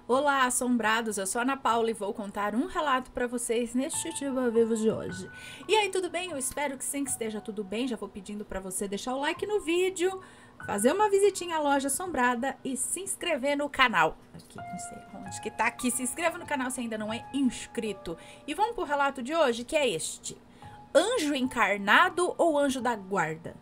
Olá, assombrados! Eu sou a Ana Paula e vou contar um relato para vocês neste Tio ao Vivo de hoje. E aí, tudo bem? Eu espero que sim, que esteja tudo bem. Já vou pedindo para você deixar o like no vídeo, fazer uma visitinha à loja assombrada e se inscrever no canal. Aqui, não sei onde que tá aqui. Se inscreva no canal se ainda não é inscrito. E vamos pro relato de hoje, que é este: Anjo encarnado ou anjo da guarda?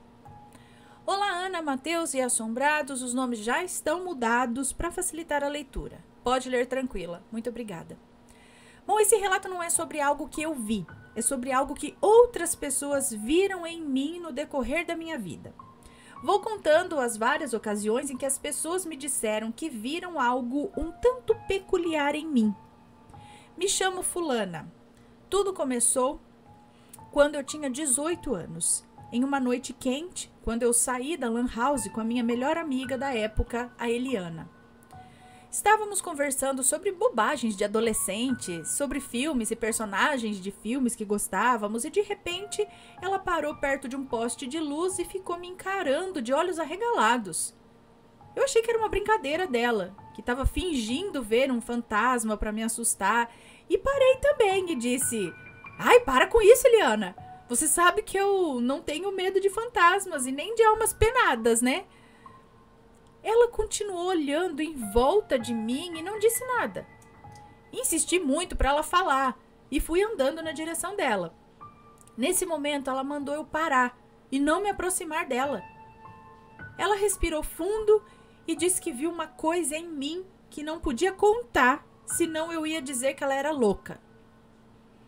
Olá, Ana, Matheus e assombrados. Os nomes já estão mudados para facilitar a leitura. Pode ler tranquila. Muito obrigada. Bom, esse relato não é sobre algo que eu vi. É sobre algo que outras pessoas viram em mim no decorrer da minha vida. Vou contando as várias ocasiões em que as pessoas me disseram que viram algo um tanto peculiar em mim. Me chamo Fulana. Tudo começou quando eu tinha 18 anos. Em uma noite quente, quando eu saí da Lan House com a minha melhor amiga da época, a Eliana. Estávamos conversando sobre bobagens de adolescente, sobre filmes e personagens de filmes que gostávamos e de repente ela parou perto de um poste de luz e ficou me encarando de olhos arregalados. Eu achei que era uma brincadeira dela, que estava fingindo ver um fantasma para me assustar, e parei também e disse: "Ai, para com isso, Eliana! Você sabe que eu não tenho medo de fantasmas e nem de almas penadas, né?" Ela continuou olhando em volta de mim e não disse nada. Insisti muito para ela falar e fui andando na direção dela. Nesse momento, ela mandou eu parar e não me aproximar dela. Ela respirou fundo e disse que viu uma coisa em mim que não podia contar, senão eu ia dizer que ela era louca.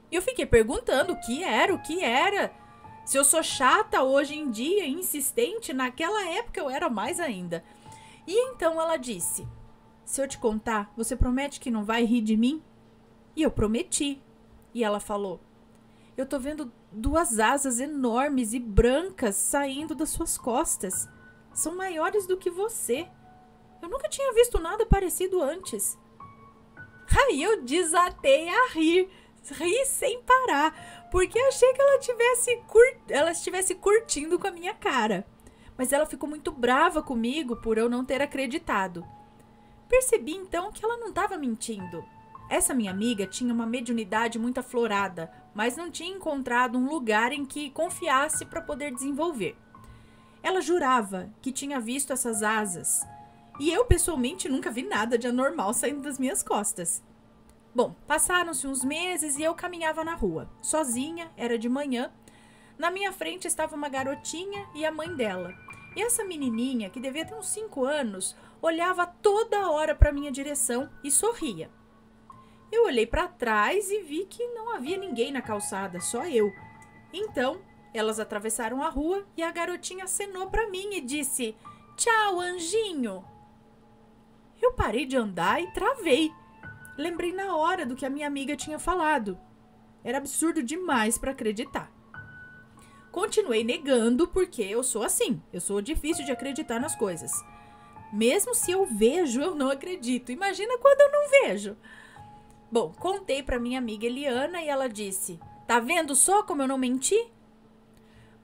Eu fiquei perguntando o que era. Se eu sou chata hoje em dia e insistente, naquela época eu era mais ainda. E então ela disse: "Se eu te contar, você promete que não vai rir de mim?" E eu prometi. E ela falou: "Eu tô vendo duas asas enormes e brancas saindo das suas costas. São maiores do que você. Eu nunca tinha visto nada parecido antes." Aí eu desatei a rir. Ri sem parar, porque achei que ela estivesse curtindo com a minha cara. Mas ela ficou muito brava comigo por eu não ter acreditado. Percebi então que ela não estava mentindo. Essa minha amiga tinha uma mediunidade muito aflorada, mas não tinha encontrado um lugar em que confiasse para poder desenvolver. Ela jurava que tinha visto essas asas, e eu pessoalmente nunca vi nada de anormal saindo das minhas costas. Bom, passaram-se uns meses e eu caminhava na rua, sozinha, era de manhã. Na minha frente estava uma garotinha e a mãe dela. E essa menininha, que devia ter uns 5 anos, olhava toda hora para minha direção e sorria. Eu olhei para trás e vi que não havia ninguém na calçada, só eu. Então, elas atravessaram a rua e a garotinha acenou para mim e disse: "Tchau, anjinho." Eu parei de andar e travei. Lembrei na hora do que a minha amiga tinha falado. Era absurdo demais para acreditar. Continuei negando porque eu sou assim. Eu sou difícil de acreditar nas coisas. Mesmo se eu vejo, eu não acredito. Imagina quando eu não vejo. Bom, contei para minha amiga Eliana e ela disse: "Tá vendo só como eu não menti?"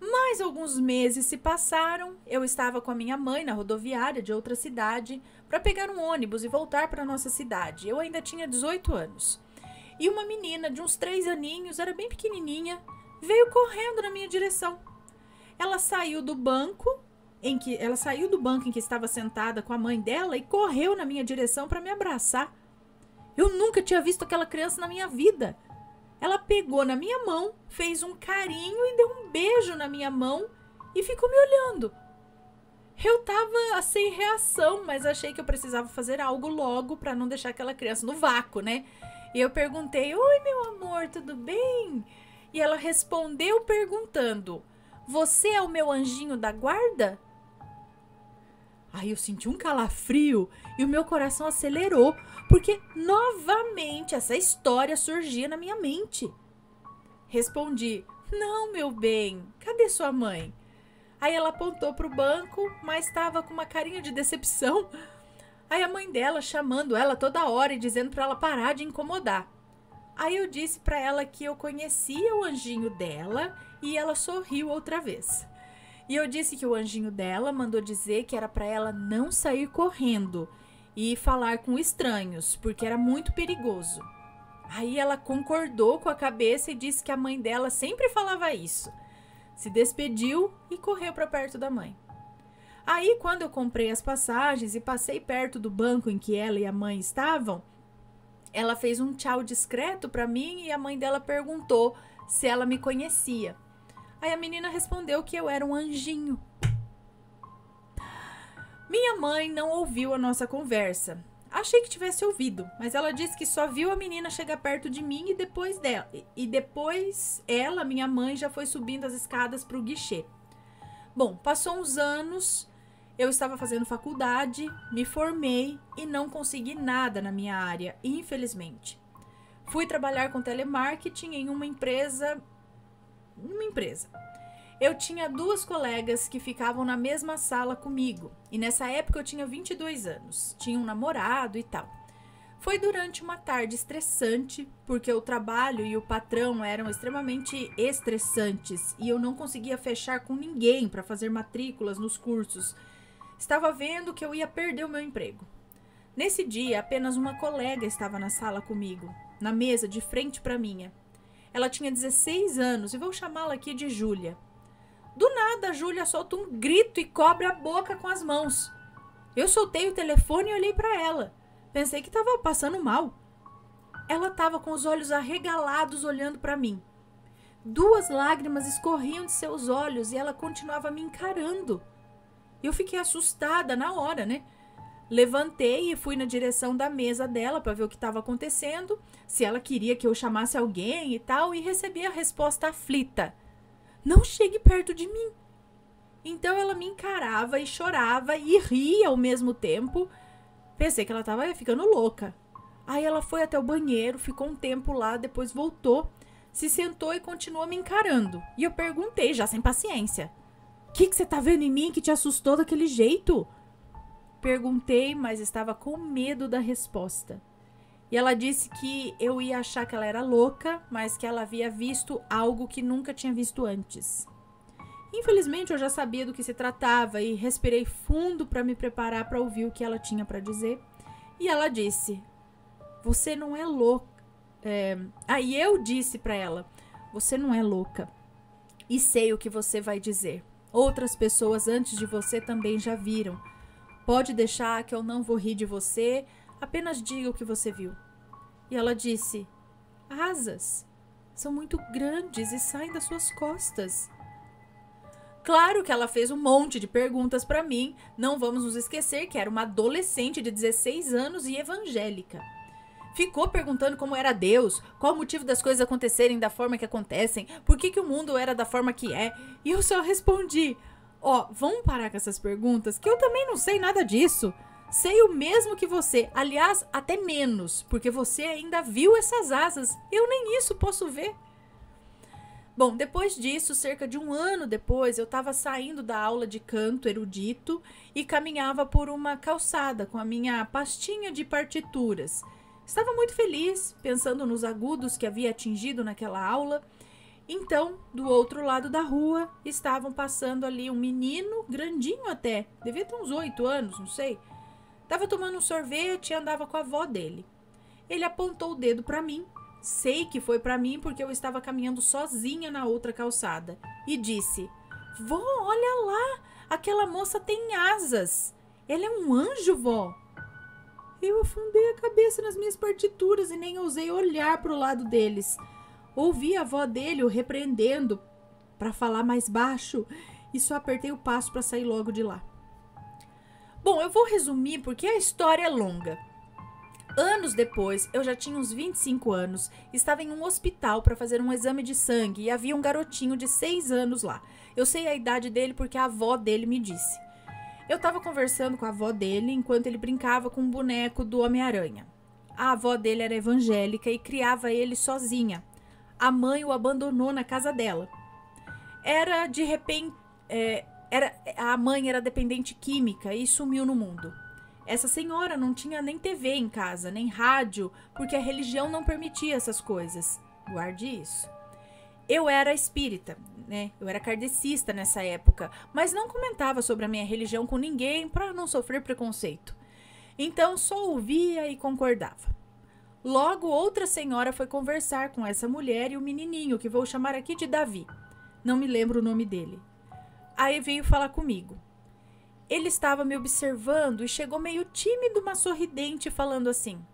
Mais alguns meses se passaram. Eu estava com a minha mãe na rodoviária de outra cidade para pegar um ônibus e voltar para nossa cidade. Eu ainda tinha 18 anos. E uma menina de uns 3 aninhos, era bem pequenininha, veio correndo na minha direção. Ela saiu do banco em que estava sentada com a mãe dela e correu na minha direção para me abraçar. Eu nunca tinha visto aquela criança na minha vida. Ela pegou na minha mão, fez um carinho e deu um beijo na minha mão e ficou me olhando. Eu tava sem reação, mas achei que eu precisava fazer algo logo para não deixar aquela criança no vácuo, né? E eu perguntei: "Oi, meu amor, tudo bem?" E ela respondeu perguntando: "Você é o meu anjinho da guarda?" Aí eu senti um calafrio e o meu coração acelerou, porque novamente essa história surgia na minha mente. Respondi: "Não, meu bem, cadê sua mãe?" Aí ela apontou para o banco, mas estava com uma carinha de decepção. Aí a mãe dela chamando ela toda hora e dizendo para ela parar de incomodar. Aí eu disse para ela que eu conhecia o anjinho dela e ela sorriu outra vez. E eu disse que o anjinho dela mandou dizer que era para ela não sair correndo e falar com estranhos, porque era muito perigoso. Aí ela concordou com a cabeça e disse que a mãe dela sempre falava isso. Se despediu e correu para perto da mãe. Aí, quando eu comprei as passagens e passei perto do banco em que ela e a mãe estavam, ela fez um tchau discreto para mim e a mãe dela perguntou se ela me conhecia. Aí a menina respondeu que eu era um anjinho. Minha mãe não ouviu a nossa conversa. Achei que tivesse ouvido, mas ela disse que só viu a menina chegar perto de mim e depois ela, minha mãe, já foi subindo as escadas para o guichê. Bom, passou uns anos, eu estava fazendo faculdade, me formei e não consegui nada na minha área, infelizmente. Fui trabalhar com telemarketing em uma empresa. Eu tinha 2 colegas que ficavam na mesma sala comigo. E nessa época eu tinha 22 anos. Tinha um namorado e tal. Foi durante uma tarde estressante, porque o trabalho e o patrão eram extremamente estressantes e eu não conseguia fechar com ninguém para fazer matrículas nos cursos. Estava vendo que eu ia perder o meu emprego. Nesse dia, apenas uma colega estava na sala comigo, na mesa de frente para minha. Ela tinha 16 anos e vou chamá-la aqui de Júlia. Do nada, a Júlia solta um grito e cobre a boca com as mãos. Eu soltei o telefone e olhei para ela. Pensei que estava passando mal. Ela estava com os olhos arregalados olhando para mim. 2 lágrimas escorriam de seus olhos e ela continuava me encarando. Eu fiquei assustada na hora, né? Levantei e fui na direção da mesa dela para ver o que estava acontecendo, se ela queria que eu chamasse alguém e tal, e recebi a resposta aflita. Não chegue perto de mim. Então ela me encarava e chorava e ria ao mesmo tempo. Pensei que ela estava ficando louca. Aí ela foi até o banheiro, ficou um tempo lá, depois voltou, se sentou e continuou me encarando. E eu perguntei, já sem paciência: o que você tá vendo em mim que te assustou daquele jeito? Perguntei, mas estava com medo da resposta. E ela disse que eu ia achar que ela era louca, mas que ela havia visto algo que nunca tinha visto antes. Infelizmente, eu já sabia do que se tratava e respirei fundo para me preparar para ouvir o que ela tinha para dizer. E ela disse: você não é louca. Aí eu disse para ela: você não é louca. E sei o que você vai dizer. Outras pessoas antes de você também já viram. Pode deixar que eu não vou rir de você. Apenas diga o que você viu. E ela disse: asas. São muito grandes e saem das suas costas. Claro que ela fez um monte de perguntas para mim. Não vamos nos esquecer que era uma adolescente de 16 anos e evangélica. Ficou perguntando como era Deus, qual o motivo das coisas acontecerem da forma que acontecem, por que o mundo era da forma que é. E eu só respondi: vamos parar com essas perguntas, que eu também não sei nada disso. Sei o mesmo que você, aliás, até menos, porque você ainda viu essas asas. Eu nem isso posso ver. Bom, depois disso, cerca de 1 ano depois, eu estava saindo da aula de canto erudito e caminhava por uma calçada com a minha pastinha de partituras. Estava muito feliz, pensando nos agudos que havia atingido naquela aula. Então, do outro lado da rua, estavam passando ali um menino, grandinho até, devia ter uns 8 anos, não sei. Estava tomando um sorvete e andava com a avó dele. Ele apontou o dedo para mim. Sei que foi para mim porque eu estava caminhando sozinha na outra calçada. E disse: vó, olha lá, aquela moça tem asas. Ela é um anjo, vó. Eu afundei a cabeça nas minhas partituras e nem ousei olhar para o lado deles. Ouvi a avó dele o repreendendo para falar mais baixo e só apertei o passo para sair logo de lá. Bom, eu vou resumir porque a história é longa. Anos depois, eu já tinha uns 25 anos, estava em um hospital para fazer um exame de sangue e havia um garotinho de 6 anos lá. Eu sei a idade dele porque a avó dele me disse. Eu estava conversando com a avó dele enquanto ele brincava com um boneco do Homem-Aranha. A avó dele era evangélica e criava ele sozinha. A mãe o abandonou na casa dela. A mãe era dependente química e sumiu no mundo. Essa senhora não tinha nem TV em casa, nem rádio, porque a religião não permitia essas coisas. Guarde isso. Eu era espírita, né? Eu era kardecista nessa época, mas não comentava sobre a minha religião com ninguém para não sofrer preconceito. Então só ouvia e concordava. Logo, outra senhora foi conversar com essa mulher e o menininho, que vou chamar aqui de Davi. Não me lembro o nome dele. Aí veio falar comigo. Ele estava me observando e chegou meio tímido, mas sorridente, falando assim: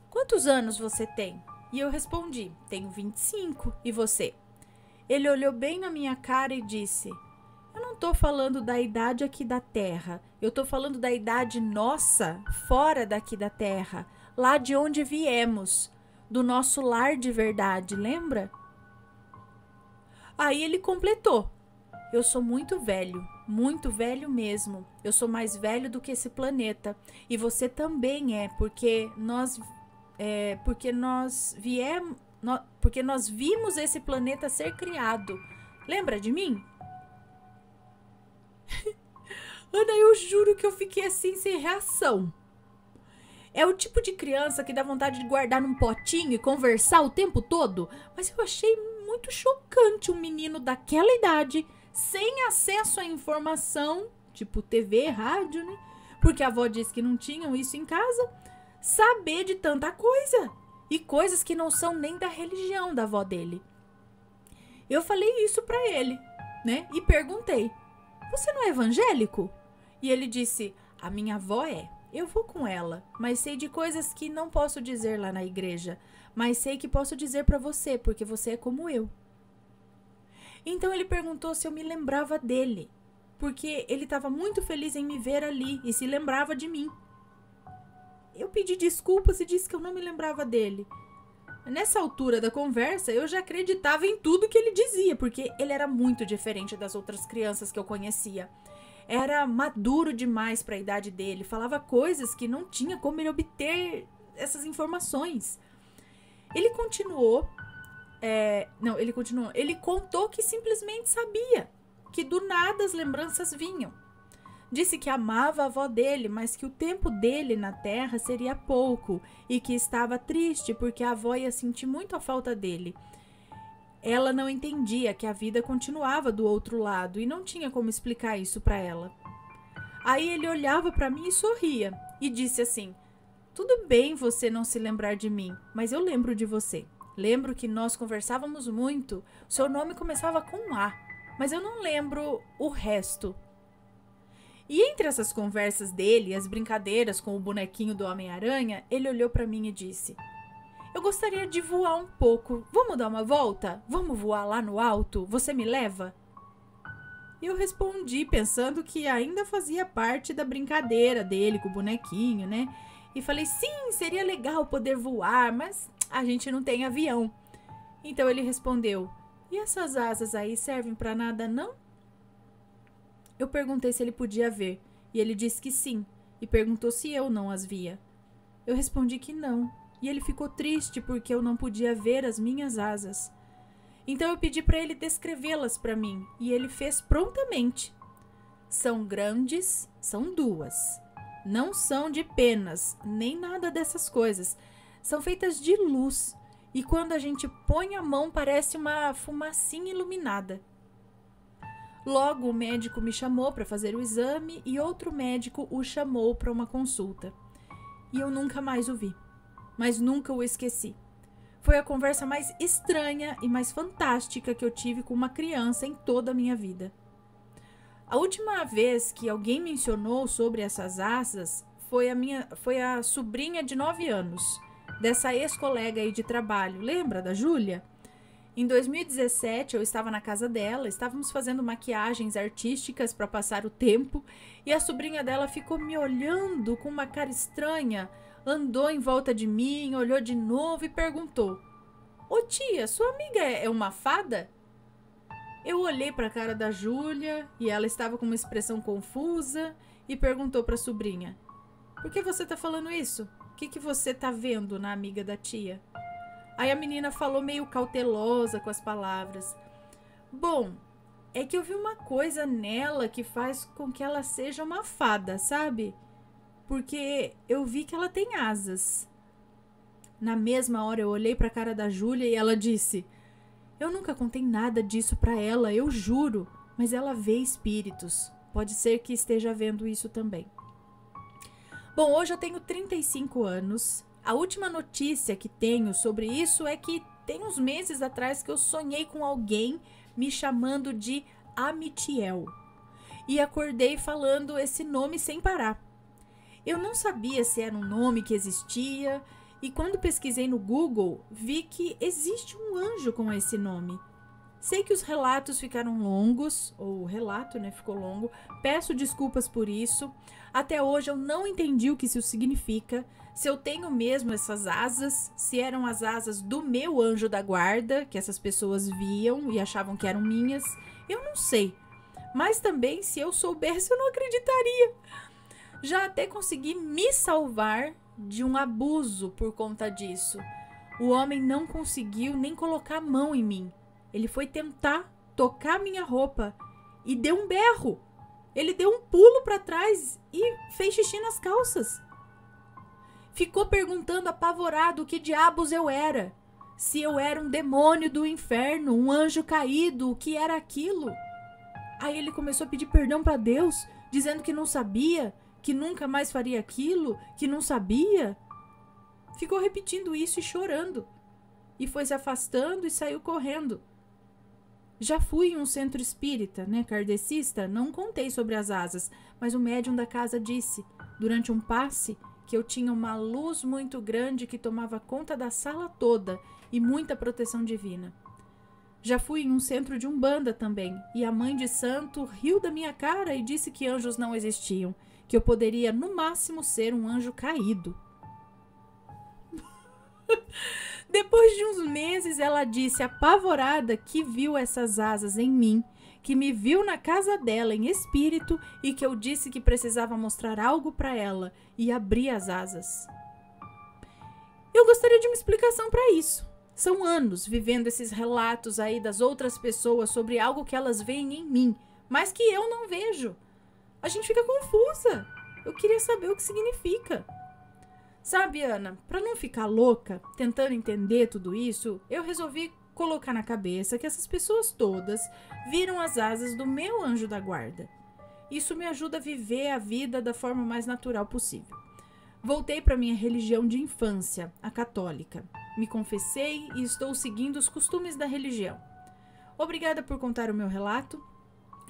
quantos anos você tem? E eu respondi: tenho 25. E você? Ele olhou bem na minha cara e disse: eu não tô falando da idade aqui da terra. Eu tô falando da idade nossa, fora daqui da terra. Lá de onde viemos. Do nosso lar de verdade, lembra? Aí ele completou: eu sou muito velho mesmo. Eu sou mais velho do que esse planeta. E você também é, porque nós vimos esse planeta ser criado. Lembra de mim? Ana, eu juro que eu fiquei assim sem reação. É o tipo de criança que dá vontade de guardar num potinho e conversar o tempo todo. Mas eu achei muito chocante um menino daquela idade, sem acesso à informação, tipo TV, rádio, né? Porque a avó disse que não tinham isso em casa, saber de tanta coisa. E coisas que não são nem da religião da avó dele. Eu falei isso pra ele, né? E perguntei: você não é evangélico? E ele disse: a minha avó é. Eu vou com ela, mas sei de coisas que não posso dizer lá na igreja. Mas sei que posso dizer pra você, porque você é como eu. Então ele perguntou se eu me lembrava dele, porque ele estava muito feliz em me ver ali e se lembrava de mim. Eu pedi desculpas e disse que eu não me lembrava dele. Nessa altura da conversa, eu já acreditava em tudo que ele dizia, porque ele era muito diferente das outras crianças que eu conhecia. Era maduro demais para a idade dele, falava coisas que não tinha como ele obter essas informações. Ele continuou. Ele contou que simplesmente sabia, que do nada as lembranças vinham. Disse que amava a avó dele, mas que o tempo dele na terra seria pouco e que estava triste porque a avó ia sentir muito a falta dele. Ela não entendia que a vida continuava do outro lado e não tinha como explicar isso para ela. Aí ele olhava para mim e sorria e disse assim: tudo bem você não se lembrar de mim, mas eu lembro de você. Lembro que nós conversávamos muito, o seu nome começava com A, mas eu não lembro o resto. E entre essas conversas dele e as brincadeiras com o bonequinho do Homem-Aranha, ele olhou para mim e disse: eu gostaria de voar um pouco. Vamos dar uma volta? Vamos voar lá no alto? Você me leva? E eu respondi, pensando que ainda fazia parte da brincadeira dele com o bonequinho, né? E falei: sim, seria legal poder voar, mas a gente não tem avião. Então ele respondeu: e essas asas aí servem para nada, não? Eu perguntei se ele podia ver, e ele disse que sim, e perguntou se eu não as via. Eu respondi que não, e ele ficou triste porque eu não podia ver as minhas asas. Então eu pedi para ele descrevê-las para mim, e ele fez prontamente. São grandes, são duas. Não são de penas, nem nada dessas coisas. São feitas de luz, e quando a gente põe a mão parece uma fumacinha iluminada. Logo o médico me chamou para fazer o exame e outro médico o chamou para uma consulta. E eu nunca mais o vi, mas nunca o esqueci. Foi a conversa mais estranha e mais fantástica que eu tive com uma criança em toda a minha vida. A última vez que alguém mencionou sobre essas asas foi a sobrinha de 9 anos, dessa ex-colega aí de trabalho. Lembra da Júlia? Em 2017, eu estava na casa dela, estávamos fazendo maquiagens artísticas para passar o tempo e a sobrinha dela ficou me olhando com uma cara estranha, andou em volta de mim, olhou de novo e perguntou: ô tia, sua amiga é uma fada? Eu olhei para a cara da Júlia e ela estava com uma expressão confusa e perguntou para a sobrinha: por que você está falando isso? O que você está vendo na amiga da tia? Aí a menina falou meio cautelosa com as palavras: bom, é que eu vi uma coisa nela que faz com que ela seja uma fada, sabe? Porque eu vi que ela tem asas. Na mesma hora eu olhei para a cara da Júlia e ela disse: eu nunca contei nada disso para ela, eu juro, mas ela vê espíritos. Pode ser que esteja vendo isso também. Bom, hoje eu tenho 35 anos. A última notícia que tenho sobre isso é que tem uns meses atrás que eu sonhei com alguém me chamando de Amitiel. E acordei falando esse nome sem parar. Eu não sabia se era um nome que existia, e quando pesquisei no Google, vi que existe um anjo com esse nome. Sei que os relatos ficaram longos, ou o relato, né, ficou longo. Peço desculpas por isso. Até hoje eu não entendi o que isso significa, se eu tenho mesmo essas asas, se eram as asas do meu anjo da guarda, que essas pessoas viam e achavam que eram minhas. Eu não sei. Mas também, se eu soubesse, eu não acreditaria. Já até consegui me salvar de um abuso por conta disso. O homem não conseguiu nem colocar a mão em mim. Ele foi tentar tocar minha roupa e deu um berro. Ele deu um pulo para trás e fez xixi nas calças. Ficou perguntando apavorado o que diabos eu era. Se eu era um demônio do inferno, um anjo caído, o que era aquilo? Aí ele começou a pedir perdão para Deus, dizendo que não sabia, que nunca mais faria aquilo, que não sabia. Ficou repetindo isso e chorando. E foi se afastando e saiu correndo. Já fui em um centro espírita, né, kardecista, não contei sobre as asas, mas o médium da casa disse, durante um passe, que eu tinha uma luz muito grande que tomava conta da sala toda e muita proteção divina. Já fui em um centro de umbanda também, e a mãe de santo riu da minha cara e disse que anjos não existiam, que eu poderia, no máximo, ser um anjo caído. Depois de uns meses, ela disse, apavorada, que viu essas asas em mim, que me viu na casa dela em espírito e que eu disse que precisava mostrar algo para ela e abrir as asas. Eu gostaria de uma explicação para isso. São anos vivendo esses relatos aí das outras pessoas sobre algo que elas veem em mim, mas que eu não vejo. A gente fica confusa. Eu queria saber o que significa. Sabe, Ana, para não ficar louca, tentando entender tudo isso, eu resolvi colocar na cabeça que essas pessoas todas viram as asas do meu anjo da guarda. Isso me ajuda a viver a vida da forma mais natural possível. Voltei para minha religião de infância, a católica. Me confessei e estou seguindo os costumes da religião. Obrigada por contar o meu relato.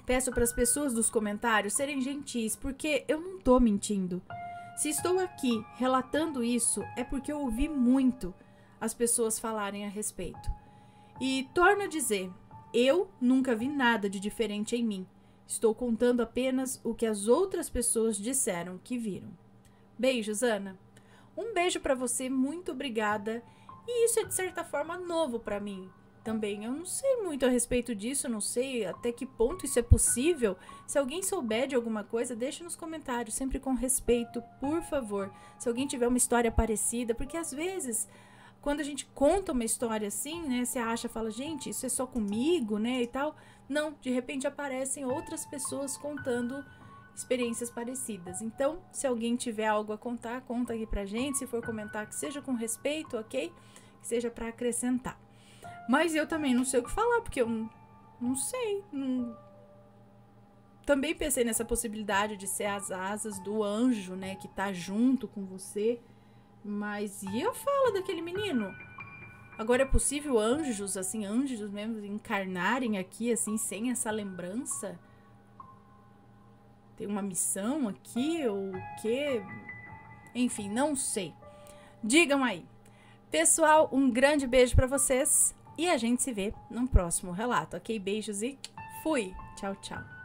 Peço para as pessoas dos comentários serem gentis, porque eu não estou mentindo. Se estou aqui relatando isso, é porque eu ouvi muito as pessoas falarem a respeito. E torno a dizer, eu nunca vi nada de diferente em mim. Estou contando apenas o que as outras pessoas disseram que viram. Beijos, Ana. Um beijo para você, muito obrigada. E isso é de certa forma novo para mim. Também eu não sei muito a respeito disso, não sei até que ponto isso é possível. Se alguém souber de alguma coisa, deixa nos comentários, sempre com respeito, por favor. Se alguém tiver uma história parecida, porque às vezes, quando a gente conta uma história assim, né, você acha, fala, gente, isso é só comigo, né, e tal. Não, de repente aparecem outras pessoas contando experiências parecidas. Então, se alguém tiver algo a contar, conta aqui pra gente. Se for comentar, que seja com respeito, ok? Que seja pra acrescentar. Mas eu também não sei o que falar, porque eu não sei. Também pensei nessa possibilidade de ser as asas do anjo, né? Que tá junto com você. Mas e a fala daquele menino? Agora é possível anjos, assim, anjos mesmo, encarnarem aqui, assim, sem essa lembrança? Tem uma missão aqui ou o quê? Enfim, não sei. Digam aí. Pessoal, um grande beijo pra vocês. E a gente se vê no próximo relato, ok? Beijos e fui! Tchau, tchau!